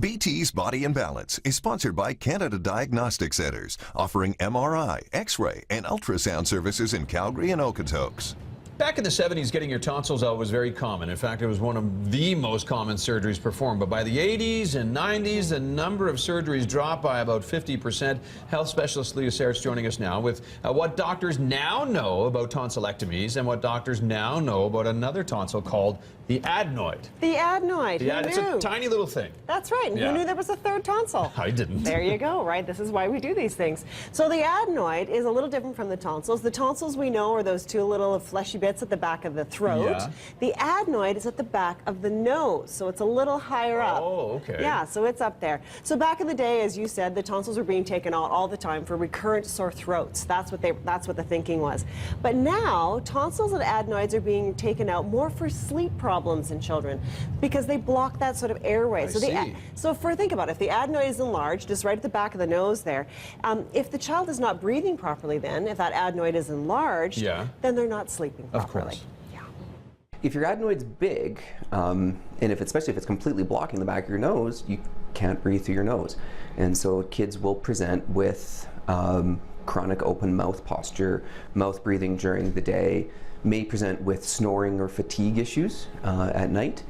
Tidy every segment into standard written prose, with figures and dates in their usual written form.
BT's Body and Balance is sponsored by Canada Diagnostic Centres, offering MRI, X-ray, and ultrasound services in Calgary and Okotoks. Back in the 70s, getting your tonsils out was very common. In fact, it was one of the most common surgeries performed. But by the 80s and 90s, the number of surgeries dropped by about 50%. Health specialist Leah Sarich joining us now with what doctors now know about tonsillectomies and what doctors now know about another tonsil called the adenoid. The adenoid. Yeah, it's a tiny little thing. That's right. And who knew there was a third tonsil? I didn't. There you go, right? This is why we do these things. So the adenoid is a little different from the tonsils. The tonsils we know are those two little fleshy bits at the back of the throat. Yeah. The adenoid is at the back of the nose, so it's a little higher up. Oh, okay. Yeah, so it's up there. So back in the day, as you said, the tonsils were being taken out all the time for recurrent sore throats. That's what the thinking was. But now, tonsils and adenoids are being taken out more for sleep problems in children because they block that sort of airway. Think about it. If the adenoid is enlarged, just right at the back of the nose there, if the child is not breathing properly then, if that adenoid is enlarged, then they're not sleeping properly. Of course. If your adenoid's big, and especially if it's completely blocking the back of your nose, you can't breathe through your nose. And so kids will present with chronic open mouth posture, mouth breathing during the day, may present with snoring or fatigue issues at night.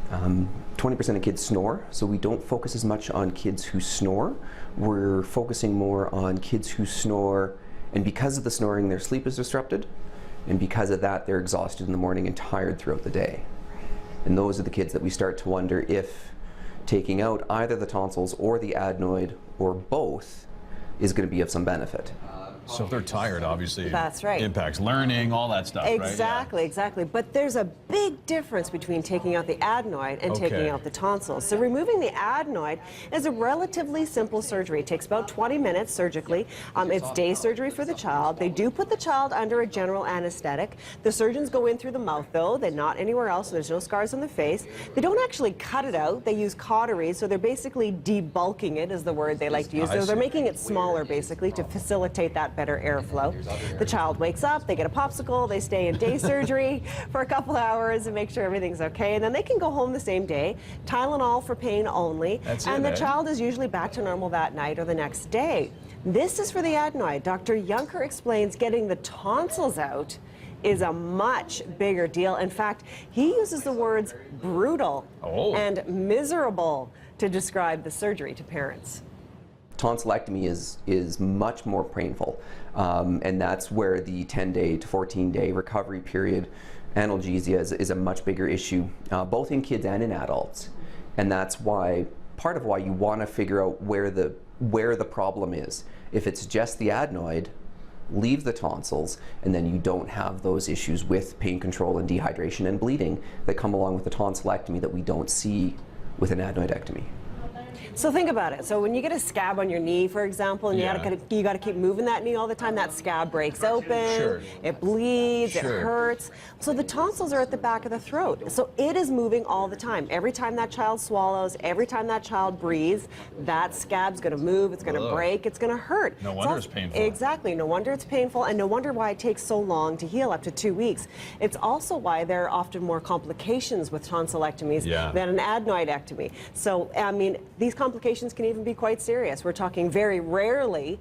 20% of kids snore, so we don't focus as much on kids who snore. We're focusing more on kids who snore, and because of the snoring, their sleep is disrupted. And because of that, they're exhausted in the morning and tired throughout the day. And those are the kids that we start to wonder if taking out either the tonsils or the adenoid or both is going to be of some benefit. So if they're tired, obviously, that's right. Impacts learning, all that stuff, exactly, right? Yeah. Exactly. But there's a big difference between taking out the adenoid and taking out the tonsils. So removing the adenoid is a relatively simple surgery. It takes about 20 minutes surgically. It's day surgery for the child. They do put the child under a general anesthetic. The surgeons go in through the mouth, though. They're not anywhere else, so there's no scars on the face. They don't actually cut it out. They use cauteries, so they're basically debulking it, is the word they like to use. So they're making it smaller, basically, to facilitate that better airflow. The child wakes up, they get a popsicle, they stay in day surgery for a couple hours and make sure everything's okay, and then they can go home the same day. Tylenol for pain only, and the child is usually back to normal that night or the next day. This is for the adenoid. Dr. Juncker explains getting the tonsils out is a much bigger deal. In fact, he uses the words brutal and miserable to describe the surgery to parents. Tonsillectomy is much more painful, and that's where the 10-day to 14-day recovery period, analgesia is a much bigger issue, both in kids and in adults. And that's why, part of why you want to figure out where the problem is. If it's just the adenoid, leave the tonsils, and then you don't have those issues with pain control and dehydration and bleeding that come along with the tonsillectomy that we don't see with an adenoidectomy. So think about it. So when you get a scab on your knee, for example, and you got to keep moving that knee all the time, that scab breaks open, it bleeds, it hurts. So the tonsils are at the back of the throat. So it is moving all the time. Every time that child swallows, every time that child breathes, that scab's going to move, it's going to break, it's going to hurt. No wonder it's painful. Exactly. No wonder it's painful, and no wonder why it takes so long to heal, up to 2 weeks. It's also why there are often more complications with tonsillectomies than an adenoidectomy. So, I mean, these complications can even be quite serious. We're talking very rarely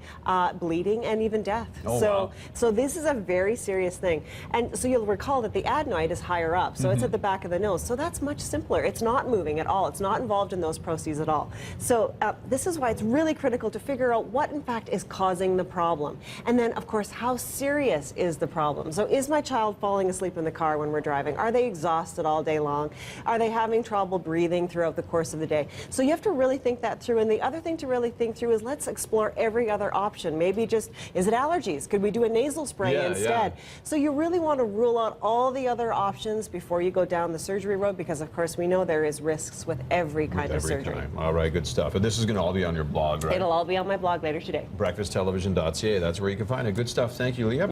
bleeding and even death. So this is a very serious thing. And so you'll recall that the adenoid is higher up, so it's at the back of the nose. So that's much simpler. It's not moving at all. It's not involved in those processes at all. So this is why it's really critical to figure out what in fact is causing the problem. And then, of course, how serious is the problem? So is my child falling asleep in the car when we're driving? Are they exhausted all day long? Are they having trouble breathing throughout the course of the day? So you have to really think that through. And the other thing to really think through is let's explore every other option. Maybe just, is it allergies? Could we do a nasal spray instead? So you really want to rule out all the other options before you go down the surgery road, because of course we know there is risks with every kind of surgery. All right, good stuff. And this is going to all be on your blog, right? It'll all be on my blog later today. breakfasttelevision.ca. That's where you can find it. Good stuff. Thank you, Leah.